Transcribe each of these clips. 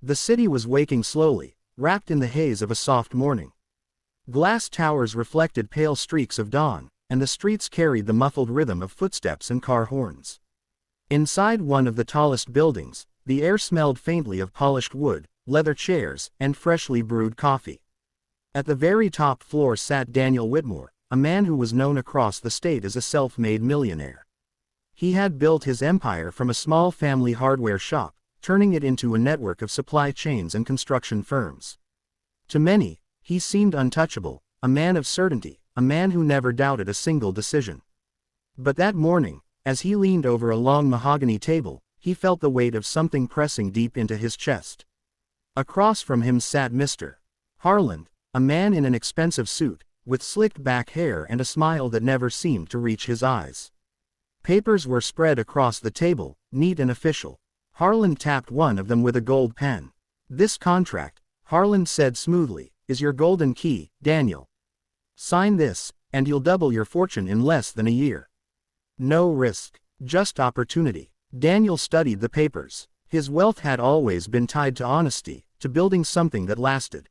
The city was waking slowly, wrapped in the haze of a soft morning. Glass towers reflected pale streaks of dawn, and the streets carried the muffled rhythm of footsteps and car horns. Inside one of the tallest buildings, the air smelled faintly of polished wood, leather chairs, and freshly brewed coffee. At the very top floor sat Daniel Whitmore, a man who was known across the state as a self-made millionaire. He had built his empire from a small family hardware shop, turning it into a network of supply chains and construction firms. To many, he seemed untouchable, a man of certainty, a man who never doubted a single decision. But that morning, as he leaned over a long mahogany table, he felt the weight of something pressing deep into his chest. Across from him sat Mr. Harland, a man in an expensive suit, with slicked back hair and a smile that never seemed to reach his eyes. Papers were spread across the table, neat and official. Harland tapped one of them with a gold pen. "This contract," Harland said smoothly, "is your golden key, Daniel. Sign this, and you'll double your fortune in less than a year. No risk, just opportunity." Daniel studied the papers. His wealth had always been tied to honesty, to building something that lasted.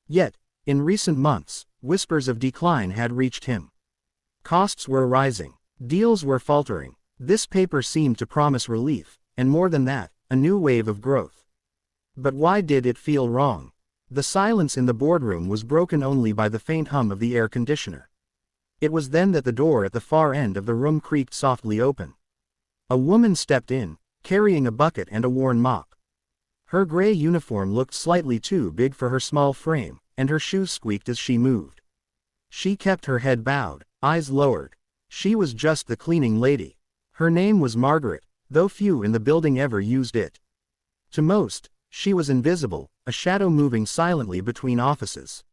Yet, in recent months, whispers of decline had reached him. Costs were rising. Deals were faltering. This paper seemed to promise relief, and more than that, a new wave of growth. But why did it feel wrong? The silence in the boardroom was broken only by the faint hum of the air conditioner. It was then that the door at the far end of the room creaked softly open. A woman stepped in, carrying a bucket and a worn mop. Her gray uniform looked slightly too big for her small frame, and her shoes squeaked as she moved. She kept her head bowed, eyes lowered. She was just the cleaning lady. Her name was Margaret, though few in the building ever used it. To most, she was invisible, a shadow moving silently between offices.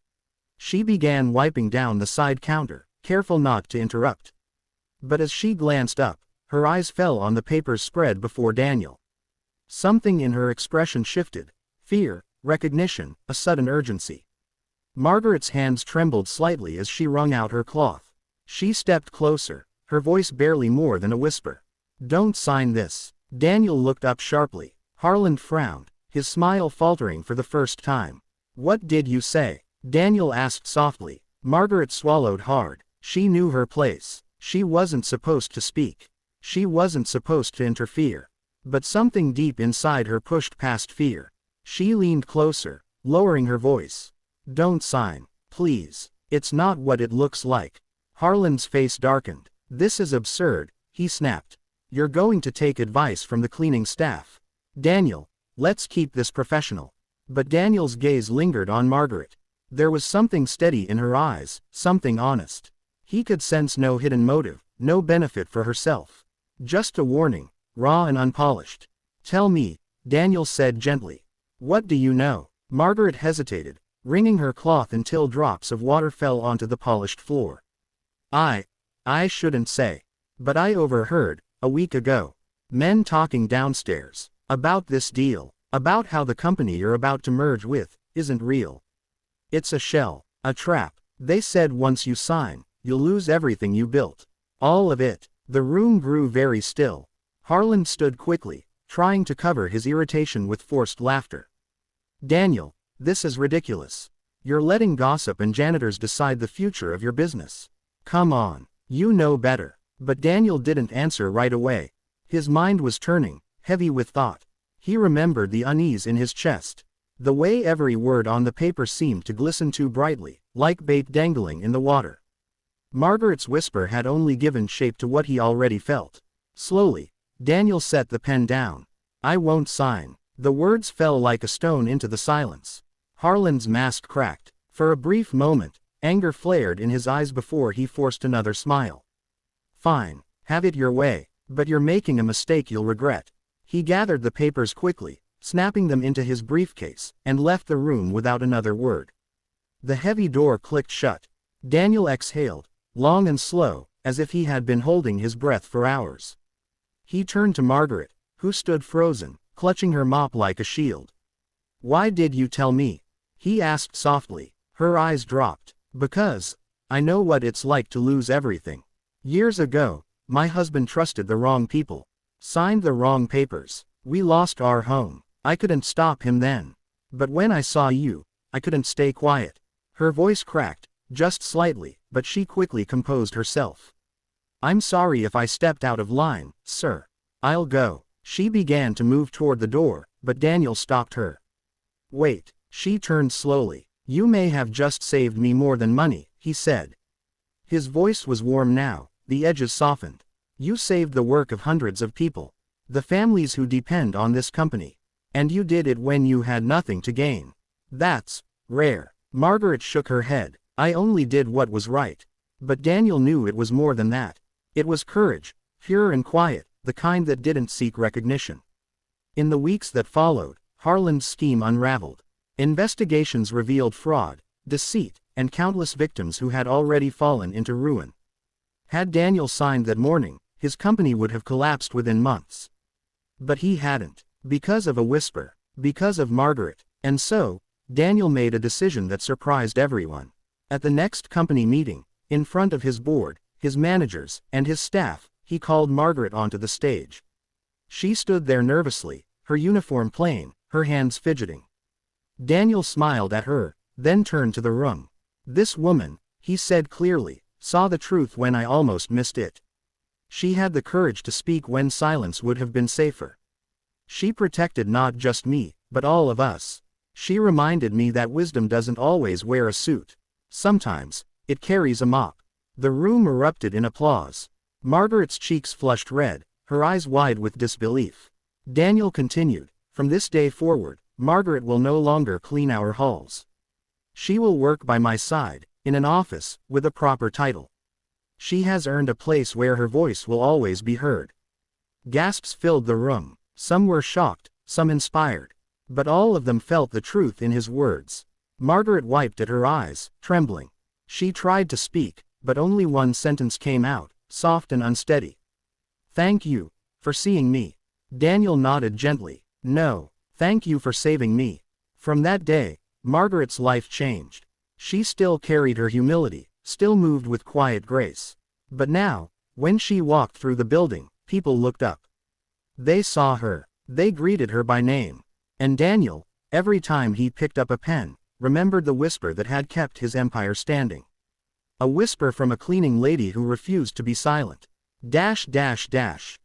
She began wiping down the side counter, careful not to interrupt. But as she glanced up, her eyes fell on the papers spread before Daniel. Something in her expression shifted: fear, recognition, a sudden urgency. Margaret's hands trembled slightly as she wrung out her cloth. She stepped closer, her voice barely more than a whisper. "Don't sign this." Daniel looked up sharply. Harland frowned, his smile faltering for the first time. "What did you say?" Daniel asked softly. Margaret swallowed hard. She knew her place. She wasn't supposed to speak. She wasn't supposed to interfere. But something deep inside her pushed past fear. She leaned closer, lowering her voice. "Don't sign, please. It's not what it looks like." Harland's face darkened. "This is absurd," he snapped. "You're going to take advice from the cleaning staff. Daniel, let's keep this professional." But Daniel's gaze lingered on Margaret. There was something steady in her eyes, something honest. He could sense no hidden motive, no benefit for herself. Just a warning, raw and unpolished. "Tell me," Daniel said gently. "What do you know?" Margaret hesitated, wringing her cloth until drops of water fell onto the polished floor. I shouldn't say. But I overheard, a week ago, men talking downstairs, about this deal, about how the company you're about to merge with, isn't real. It's a shell, a trap. They said once you sign, you'll lose everything you built. All of it." The room grew very still. Harland stood quickly, trying to cover his irritation with forced laughter. "Daniel, this is ridiculous. You're letting gossip and janitors decide the future of your business. Come on, you know better." But Daniel didn't answer right away. His mind was turning, heavy with thought. He remembered the unease in his chest. The way every word on the paper seemed to glisten too brightly, like bait dangling in the water. Margaret's whisper had only given shape to what he already felt. Slowly, Daniel set the pen down. "I won't sign." The words fell like a stone into the silence. Harland's mask cracked. For a brief moment, anger flared in his eyes before he forced another smile. "Fine, have it your way, but you're making a mistake you'll regret." He gathered the papers quickly, snapping them into his briefcase, and left the room without another word. The heavy door clicked shut. Daniel exhaled, long and slow, as if he had been holding his breath for hours. He turned to Margaret, who stood frozen, clutching her mop like a shield. "Why did you tell me?" he asked softly. Her eyes dropped. "Because I know what it's like to lose everything. Years ago, my husband trusted the wrong people, signed the wrong papers. We lost our home. I couldn't stop him then. But when I saw you, I couldn't stay quiet. Her voice cracked, just slightly, but she quickly composed herself. I'm sorry if I stepped out of line, sir. I'll go. She began to move toward the door, but Daniel stopped her. Wait. She turned slowly. You may have just saved me more than money, he said. His voice was warm now, the edges softened. You saved the work of hundreds of people. The families who depend on this company. And you did it when you had nothing to gain. That's rare. Margaret shook her head. I only did what was right. But Daniel knew it was more than that. It was courage, pure and quiet, the kind that didn't seek recognition. In the weeks that followed, Harlan's scheme unraveled. Investigations revealed fraud, deceit, and countless victims who had already fallen into ruin. Had Daniel signed that morning, his company would have collapsed within months. But he hadn't. Because of a whisper. Because of Margaret. And so, Daniel made a decision that surprised everyone. At the next company meeting, in front of his board, his managers, and his staff, he called Margaret onto the stage. She stood there nervously, her uniform plain, her hands fidgeting. Daniel smiled at her, then turned to the room. This woman, he said clearly, saw the truth when I almost missed it. She had the courage to speak when silence would have been safer. She protected not just me, but all of us. She reminded me that wisdom doesn't always wear a suit. Sometimes, it carries a mop. The room erupted in applause. Margaret's cheeks flushed red, her eyes wide with disbelief. Daniel continued, from this day forward, Margaret will no longer clean our halls. She will work by my side, in an office, with a proper title. She has earned a place where her voice will always be heard. Gasps filled the room. Some were shocked, some inspired. But all of them felt the truth in his words. Margaret wiped at her eyes, trembling. She tried to speak, but only one sentence came out, soft and unsteady. Thank you, for seeing me. Daniel nodded gently. No, thank you for saving me. From that day, Margaret's life changed. She still carried her humility, still moved with quiet grace. But now, when she walked through the building, people looked up. They saw her. They greeted her by name. And Daniel, every time he picked up a pen, remembered the whisper that had kept his empire standing. A whisper from a cleaning lady who refused to be silent. Dash dash dash.